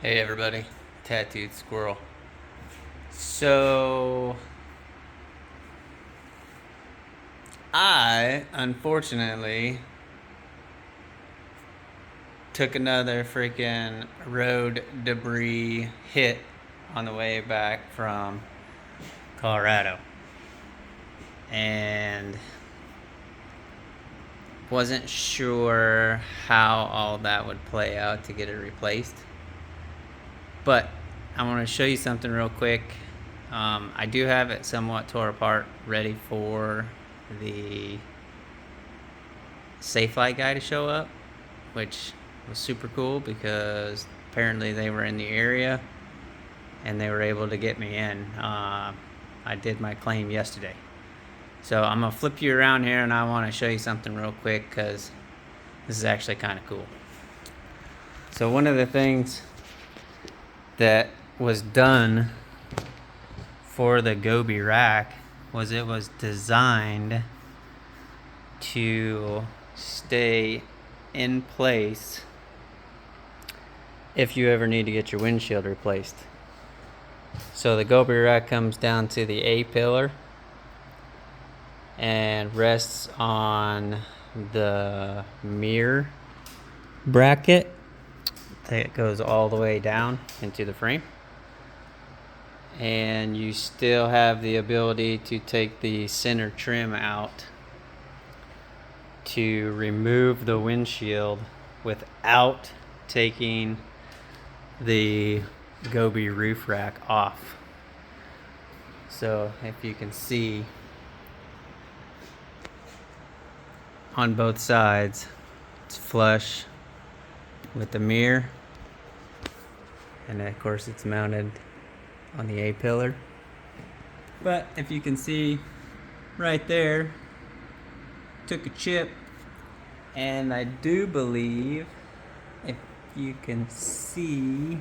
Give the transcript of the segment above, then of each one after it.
Hey everybody, Tattooed Squirrel. So, I unfortunately took another freaking road debris hit on the way back from Colorado. And wasn't sure how all that would play out to get it replaced. But I want to show you something real quick. I do have it somewhat tore apart, ready for the Safe Flight guy to show up, which was super cool because apparently they were in the area and they were able to get me in. I did my claim yesterday. So I'm going to flip you around here and I want to show you something real quick because this is actually kind of cool. So one of the things that was done for the GOBI rack was it was designed to stay in place if you ever need to get your windshield replaced. So the GOBI rack comes down to the A pillar and rests on the mirror bracket that goes all the way down into the frame. And you still have the ability to take the center trim out to remove the windshield without taking the GOBI roof rack off. So if you can see on both sides, it's flush with the mirror, and of course it's mounted on the A pillar. But if you can see right there, took a chip, and I do believe, if you can see,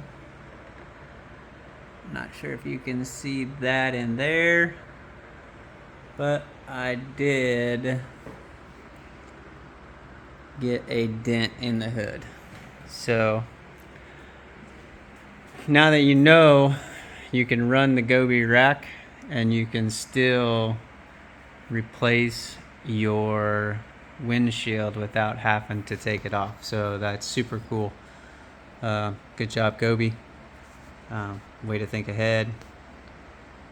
I'm not sure if you can see that in there, but I did get a dent in the hood. So now that you know, you can run the GOBI rack and you can still replace your windshield without having to take it off. So that's super cool. Good job, GOBI. Way to think ahead.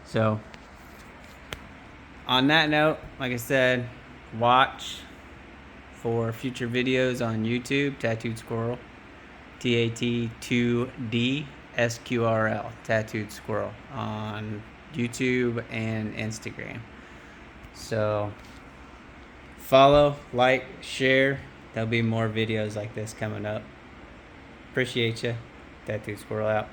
So on that note, like I said, watch for future videos on YouTube, Tattooed Squirrel, TAT2DSQRL, Tattooed Squirrel, on YouTube and Instagram. So follow, like, share. There'll be more videos like this coming up. Appreciate you. Tattooed Squirrel out.